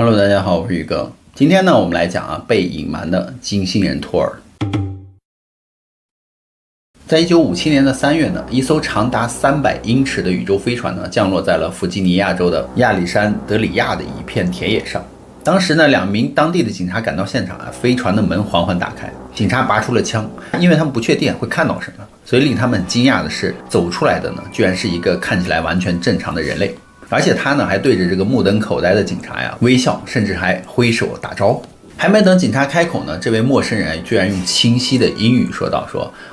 Hello， 大家好，我是宇哥。今天呢，我们来讲被隐瞒的金星人托尔。在1957年的3月呢，一艘长达300英尺的宇宙飞船呢，降落在了弗吉尼亚州的亚历山德里亚的一片田野上。当时呢，2名当地的警察赶到现场飞船的门缓缓打开，警察拔出了枪，因为他们不确定会看到什么，所以令他们惊讶的是，走出来的呢，居然是一个看起来完全正常的人类。而且他呢还对着这个目瞪口呆的警察微笑，甚至还挥手打招呼。还没等警察开口呢，这位陌生人居然用清晰的英语说道：“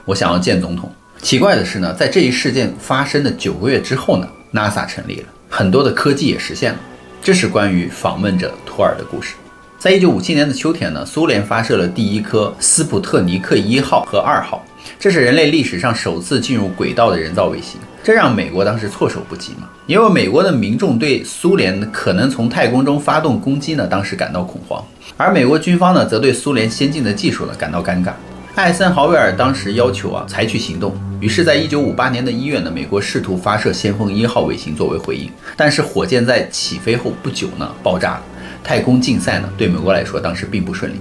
我想要见总统。”奇怪的是呢，在这一事件发生的9个月之后呢 ，NASA 成立了，很多的科技也实现了。这是关于访问者托尔的故事。在1957年的秋天呢，苏联发射了第一颗斯普特尼克1号和2号，这是人类历史上首次进入轨道的人造卫星。这让美国当时措手不及嘛，因为美国的民众对苏联可能从太空中发动攻击呢，当时感到恐慌，而美国军方呢，则对苏联先进的技术呢感到尴尬。艾森豪威尔当时要求采取行动，于是，在1958年的1月呢，美国试图发射先锋1号卫星作为回应，但是火箭在起飞后不久呢爆炸了。太空竞赛呢，对美国来说当时并不顺利。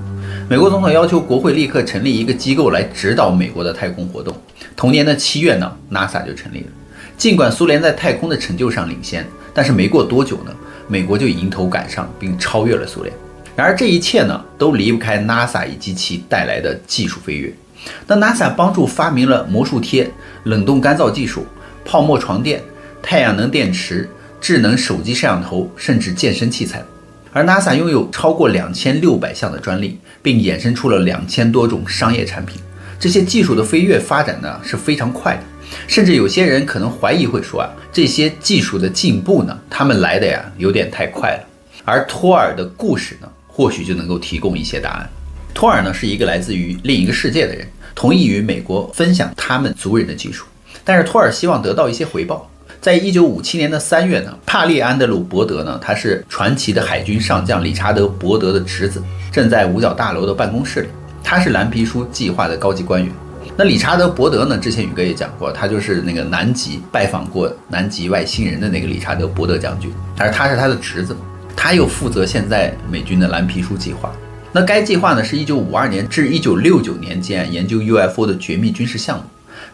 美国总统要求国会立刻成立一个机构来指导美国的太空活动。同年的7月呢 ，NASA 就成立了。尽管苏联在太空的成就上领先，但是没过多久呢，美国就迎头赶上并超越了苏联。然而这一切呢，都离不开 NASA 以及其带来的技术飞跃。那 NASA 帮助发明了魔术贴、冷冻干燥技术、泡沫床垫、太阳能电池、智能手机摄像头，甚至健身器材。而 NASA 拥有超过2600项的专利，并衍生出了2000多种商业产品。这些技术的飞跃发展呢是非常快的，甚至有些人可能怀疑会说这些技术的进步呢，他们来的有点太快了。而托尔的故事呢，或许就能够提供一些答案。托尔呢是一个来自于另一个世界的人，同意与美国分享他们族人的技术，但是托尔希望得到一些回报。在1957年的3月呢，帕利安德鲁·伯德呢，他是传奇的海军上将理查德·伯德的侄子，正在五角大楼的办公室里，他是蓝皮书计划的高级官员。那理查德·伯德呢，之前宇哥也讲过，他就是那个南极拜访过南极外星人的那个理查德·伯德将军，而他是他的侄子，他又负责现在美军的蓝皮书计划。那该计划呢是1952年至1969年间研究 UFO 的绝密军事项目。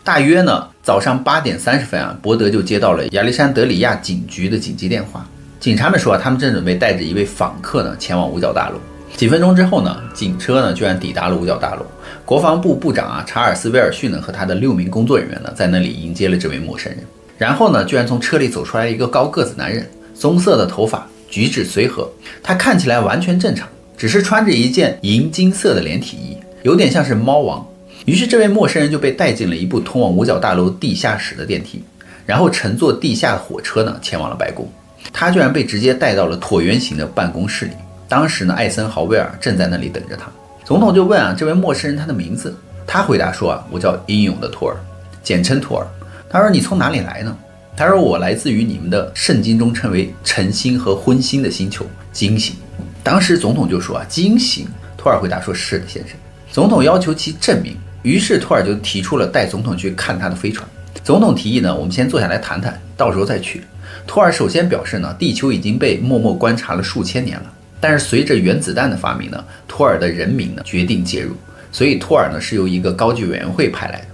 大约呢早上8点30分伯德就接到了亚历山德里亚警局的紧急电话。警察们说他们正准备带着一位访客呢前往五角大楼。几分钟之后呢，警车呢居然抵达了五角大楼。国防部部长查尔斯·威尔逊呢和他的6名工作人员呢在那里迎接了这位陌生人。然后呢，居然从车里走出来一个高个子男人，棕色的头发，举止随和，他看起来完全正常，只是穿着一件银金色的连体衣，有点像是猫王。于是这位陌生人就被带进了一部通往五角大楼地下室的电梯，然后乘坐地下火车呢前往了白宫。他居然被直接带到了椭圆形的办公室里。当时呢，艾森豪威尔正在那里等着他。总统就问这位陌生人他的名字。他回答说我叫英勇的托尔，简称托尔。他说你从哪里来呢？他说我来自于你们的圣经中称为晨星和昏星的星球金星。当时总统就说金星。托尔回答说是的先生。总统要求其证明，于是托尔就提出了带总统去看他的飞船。总统提议呢，我们先坐下来谈谈，到时候再去。托尔首先表示呢，地球已经被默默观察了数千年了，但是随着原子弹的发明呢，托尔的人民呢决定介入，所以托尔呢是由一个高级委员会派来的，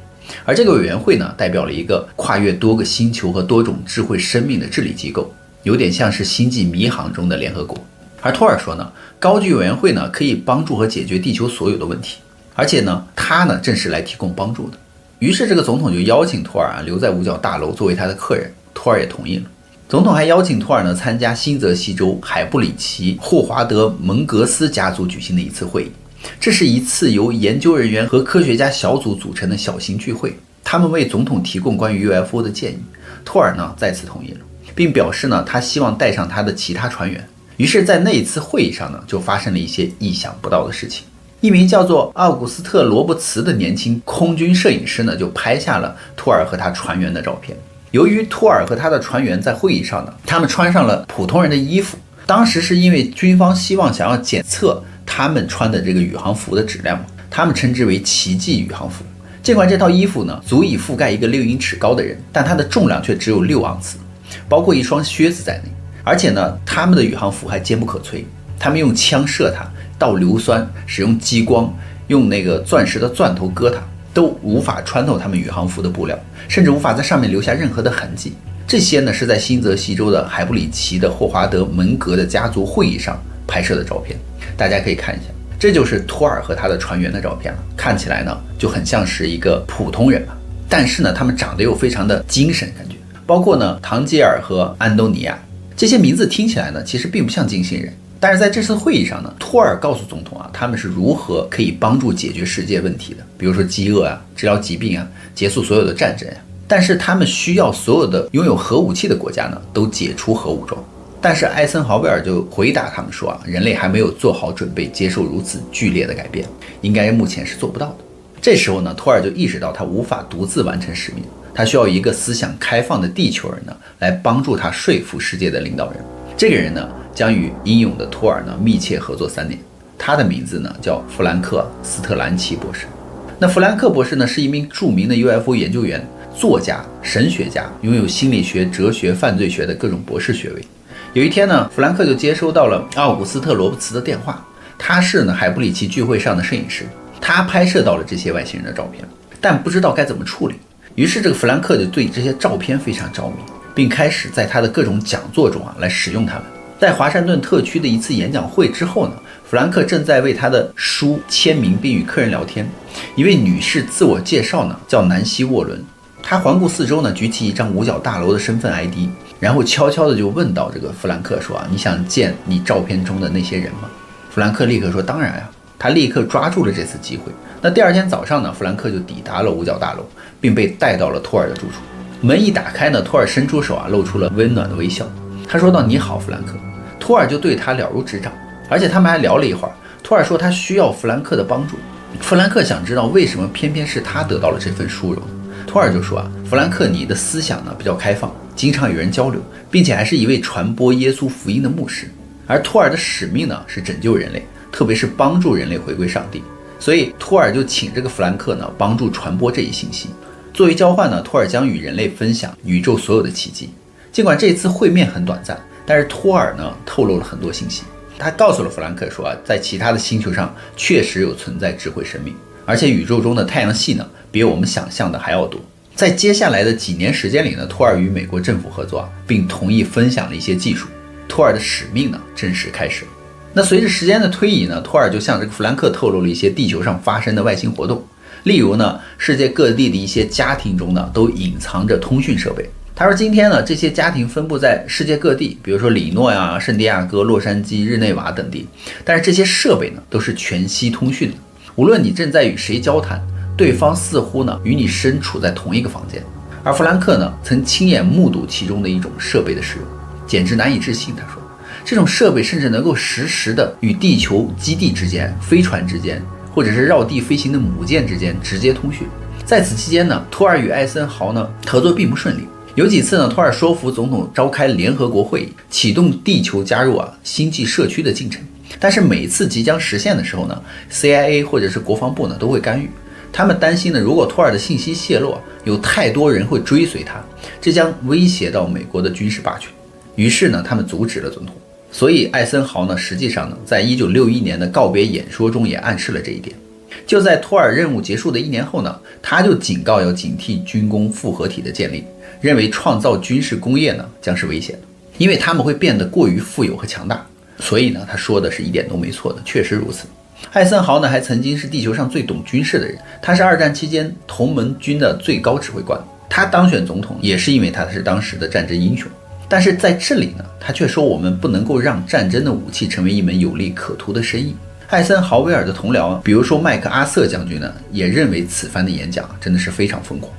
而这个委员会呢代表了一个跨越多个星球和多种智慧生命的治理机构，有点像是星际迷航中的联合国。而托尔说呢，高级委员会呢可以帮助和解决地球所有的问题，而且呢他呢正是来提供帮助的。于是这个总统就邀请托尔留在五角大楼作为他的客人，托尔也同意了。总统还邀请托尔呢参加新泽西州海布里奇霍华德蒙格斯家族举行的一次会议。这是一次由研究人员和科学家小组组成的小型聚会，他们为总统提供关于 UFO 的建议。托尔呢再次同意了，并表示呢他希望带上他的其他船员。于是在那一次会议上呢，就发生了一些意想不到的事情。一名叫做奥古斯特·罗伯茨的年轻空军摄影师呢，就拍下了托尔和他船员的照片。由于托尔和他的船员在会议上呢，他们穿上了普通人的衣服，当时是因为军方希望想要检测他们穿的这个宇航服的质量，他们称之为奇迹宇航服。尽管这套衣服呢足以覆盖一个6英尺高的人，但它的重量却只有6盎司，包括一双靴子在内。而且呢，他们的宇航服还坚不可摧。他们用枪射他，倒硫酸，使用激光，用那个钻石的钻头割他，都无法穿透他们宇航服的布料，甚至无法在上面留下任何的痕迹。这些呢是在新泽西州的海布里奇的霍华德门格的家族会议上拍摄的照片，大家可以看一下，这就是托尔和他的船员的照片了。看起来呢就很像是一个普通人嘛，但是呢他们长得又非常的精神感觉，包括呢唐吉尔和安东尼亚，这些名字听起来呢其实并不像金星人。但是在这次会议上呢，托尔告诉总统啊，他们是如何可以帮助解决世界问题的，比如说饥饿啊、治疗疾病啊、结束所有的战争啊。但是他们需要所有的拥有核武器的国家呢都解除核武装。但是艾森豪威尔就回答他们说啊，人类还没有做好准备接受如此剧烈的改变，应该目前是做不到的。这时候呢，托尔就意识到他无法独自完成使命，他需要一个思想开放的地球人呢来帮助他说服世界的领导人。这个人呢将与英勇的托尔呢密切合作3年，他的名字呢叫弗兰克·斯特兰奇博士。那弗兰克博士呢是一名著名的 UFO 研究员、作家、神学家，拥有心理学、哲学、犯罪学的各种博士学位。有一天呢，弗兰克就接收到了奥古斯特·罗伯茨的电话，他是呢海布里奇聚会上的摄影师，他拍摄到了这些外星人的照片，但不知道该怎么处理。于是这个弗兰克就对这些照片非常着迷，并开始在他的各种讲座中来使用它们。在华盛顿特区的一次演讲会之后呢，弗兰克正在为他的书签名并与客人聊天。一位女士自我介绍呢叫南希·沃伦，她环顾四周呢，举起一张五角大楼的身份 ID， 然后悄悄地就问到这个弗兰克说啊，你想见你照片中的那些人吗？弗兰克立刻说当然啊，他立刻抓住了这次机会。那第二天早上呢，弗兰克就抵达了五角大楼，并被带到了托尔的住处。门一打开呢，托尔伸出手露出了温暖的微笑。他说道：“你好，弗兰克。”托尔就对他了如指掌，而且他们还聊了一会儿。托尔说他需要弗兰克的帮助。弗兰克想知道为什么偏偏是他得到了这份殊荣。托尔就说啊，弗兰克，你的思想呢比较开放，经常与人交流，并且还是一位传播耶稣福音的牧师。而托尔的使命呢是拯救人类，特别是帮助人类回归上帝。所以托尔就请这个弗兰克呢帮助传播这一信息。作为交换呢，托尔将与人类分享宇宙所有的奇迹。尽管这次会面很短暂，但是托尔呢透露了很多信息。他告诉了弗兰克说啊，在其他的星球上确实有存在智慧生命，而且宇宙中的太阳系呢比我们想象的还要多。在接下来的几年时间里呢，托尔与美国政府合作并同意分享了一些技术。托尔的使命呢正式开始了。那随着时间的推移呢，托尔就向这个弗兰克透露了一些地球上发生的外星活动。例如呢，世界各地的一些家庭中呢都隐藏着通讯设备。他说今天呢，这些家庭分布在世界各地，比如说里诺呀、圣地亚哥、洛杉矶、日内瓦等地，但是这些设备呢都是全息通讯的。无论你正在与谁交谈，对方似乎呢与你身处在同一个房间。而弗兰克呢曾亲眼目睹其中的一种设备的使用，简直难以置信。他说这种设备甚至能够实时的与地球基地之间、飞船之间，或者是绕地飞行的母舰之间直接通讯。在此期间呢，托尔与艾森豪呢合作并不顺利。有几次呢，托尔说服总统召开联合国会议，启动地球加入星际社区的进程。但是每次即将实现的时候呢， CIA 或者是国防部呢都会干预。他们担心呢，如果托尔的信息泄露，有太多人会追随他，这将威胁到美国的军事霸权。于是呢，他们阻止了总统。所以艾森豪呢，实际上呢，在1961年的告别演说中也暗示了这一点。就在托尔任务结束的1年后呢，他就警告要警惕军工复合体的建立，认为创造军事工业呢将是危险的，因为他们会变得过于富有和强大。所以呢，他说的是一点都没错的，确实如此。艾森豪呢还曾经是地球上最懂军事的人，他是2战期间同盟军的最高指挥官。他当选总统也是因为他是当时的战争英雄。但是在这里呢，他却说我们不能够让战争的武器成为一门有利可图的生意。艾森豪威尔的同僚比如说麦克阿瑟将军呢，也认为此番的演讲真的是非常疯狂，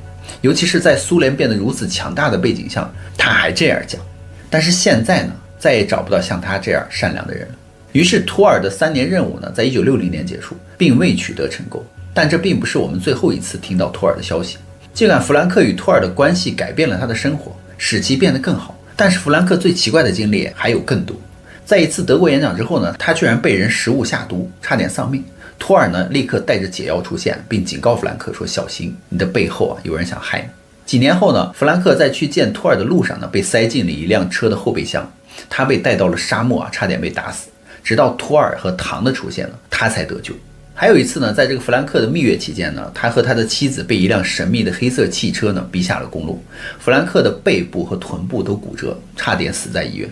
尤其是在苏联变得如此强大的背景下，他还这样讲。但是现在呢，再也找不到像他这样善良的人了。于是托尔的3年任务呢，在1960年结束，并未取得成功。但这并不是我们最后一次听到托尔的消息。尽管弗兰克与托尔的关系改变了他的生活，使其变得更好，但是弗兰克最奇怪的经历还有更多。在一次德国演讲之后呢，他居然被人食物下毒，差点丧命。托尔呢立刻带着解药出现，并警告弗兰克说，小心你的背后有人想害你。几年后呢，弗兰克在去见托尔的路上呢，被塞进了一辆车的后备箱，他被带到了沙漠差点被打死。直到托尔和唐的出现呢，他才得救。还有一次呢，在这个弗兰克的蜜月期间呢，他和他的妻子被一辆神秘的黑色汽车呢逼下了公路，弗兰克的背部和臀部都骨折，差点死在医院。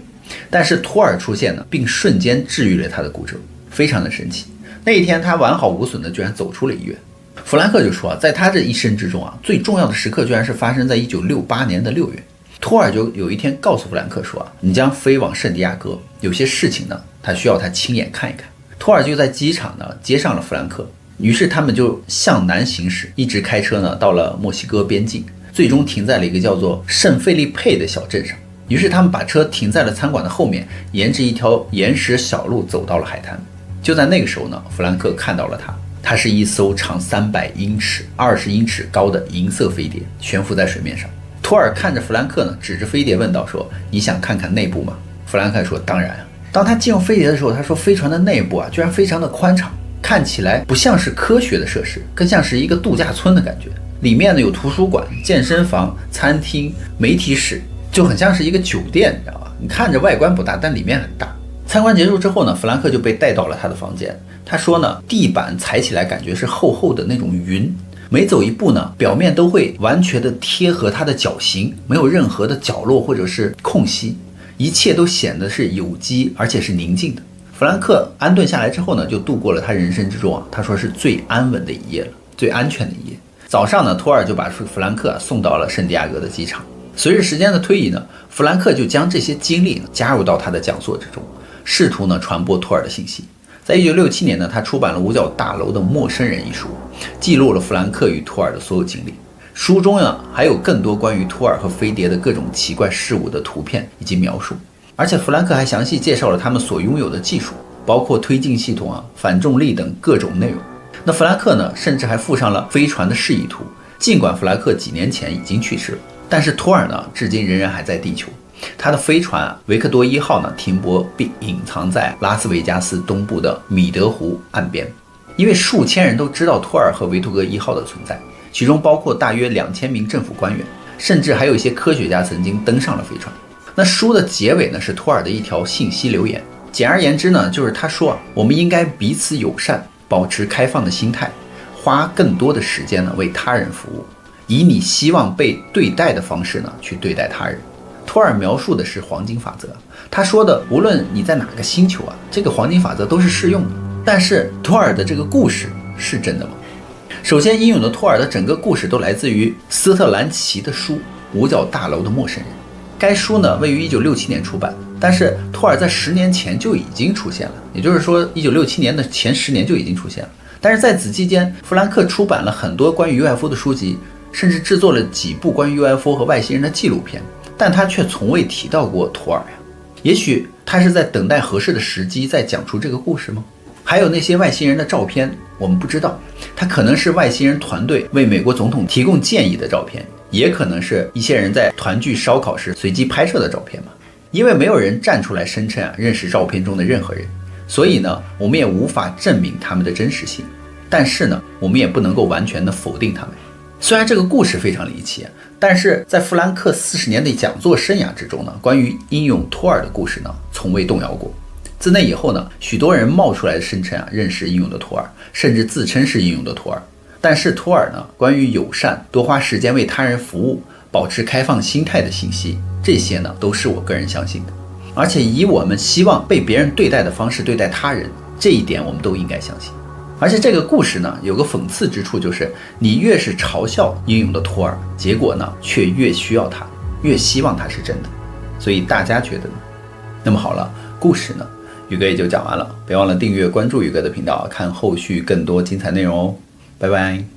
但是托尔出现呢，并瞬间治愈了他的骨折，非常的神奇。那一天他完好无损的居然走出了医院。弗兰克就说在他这一生之中最重要的时刻居然是发生在1968年的6月。托尔就有一天告诉弗兰克说你将飞往圣地亚哥，有些事情呢，他需要他亲眼看一看。托尔就在机场呢接上了弗兰克，于是他们就向南行驶，一直开车呢到了墨西哥边境，最终停在了一个叫做圣费利佩的小镇上。于是他们把车停在了餐馆的后面，沿着一条岩石小路走到了海滩。就在那个时候呢，弗兰克看到了它是一艘长300英尺、20英尺高的银色飞碟，悬浮在水面上。托尔看着弗兰克呢，指着飞碟问道说：“你想看看内部吗？”弗兰克说：“当然。”当他进入飞碟的时候，他说飞船的内部居然非常的宽敞，看起来不像是科学的设施，更像是一个度假村的感觉。里面呢有图书馆、健身房、餐厅、媒体室，就很像是一个酒店，你知道吧？你看着外观不大，但里面很大。参观结束之后呢，弗兰克就被带到了他的房间。他说呢，地板踩起来感觉是厚厚的那种云，每走一步呢，表面都会完全的贴合他的脚型，没有任何的角落或者是空隙，一切都显得是有机而且是宁静的。弗兰克安顿下来之后呢，就度过了他人生之中他说是最安稳的一夜了，最安全的一夜。早上呢，托尔就把弗兰克送到了圣地亚哥的机场。随着时间的推移呢，弗兰克就将这些经历加入到他的讲座之中，试图呢传播托尔的信息。在1967年呢，他出版了五角大楼的陌生人一书，记录了弗兰克与托尔的所有经历。书中呢还有更多关于托尔和飞碟的各种奇怪事物的图片以及描述，而且弗兰克还详细介绍了他们所拥有的技术，包括推进系统反重力等各种内容。那弗兰克呢，甚至还附上了飞船的示意图。尽管弗兰克几年前已经去世了，但是托尔呢，至今仍然还在地球。他的飞船维克多1号呢，停泊并隐藏在拉斯维加斯东部的米德湖岸边，因为数千人都知道托尔和维托格1号的存在，其中包括大约2000名政府官员，甚至还有一些科学家曾经登上了飞船。那书的结尾呢，是托尔的一条信息留言。简而言之呢，就是他说我们应该彼此友善，保持开放的心态，花更多的时间呢为他人服务，以你希望被对待的方式呢去对待他人。托尔描述的是黄金法则，他说的无论你在哪个星球这个黄金法则都是适用的。但是托尔的这个故事是真的吗？首先，英勇的托尔的整个故事都来自于斯特兰奇的书《五角大楼的陌生人》。该书呢位于1967年出版，但是托尔在10年前就已经出现了，也就是说1967年的前10年就已经出现了。但是在此期间，弗兰克出版了很多关于 UFO 的书籍，甚至制作了几部关于 UFO 和外星人的纪录片，但他却从未提到过托尔也许他是在等待合适的时机再讲出这个故事吗？还有那些外星人的照片，我们不知道，他可能是外星人团队为美国总统提供建议的照片，也可能是一些人在团聚烧烤时随机拍摄的照片嘛。因为没有人站出来声称认识照片中的任何人，所以呢，我们也无法证明他们的真实性。但是呢，我们也不能够完全的否定他们。虽然这个故事非常离奇，但是在弗兰克40年的讲座生涯之中呢，关于英勇托尔的故事呢，从未动摇过。自那以后呢，许多人冒出来声称认识英勇的托尔，甚至自称是英勇的托尔。但是托尔呢，关于友善、多花时间为他人服务、保持开放心态的信息，这些呢，都是我个人相信的。而且以我们希望被别人对待的方式对待他人，这一点我们都应该相信。而且这个故事呢，有个讽刺之处，就是你越是嘲笑英勇的托尔，结果呢，却越需要他，越希望他是真的。所以大家觉得呢？那么好了，故事呢，宇哥也就讲完了。别忘了订阅关注宇哥的频道，看后续更多精彩内容哦。拜拜。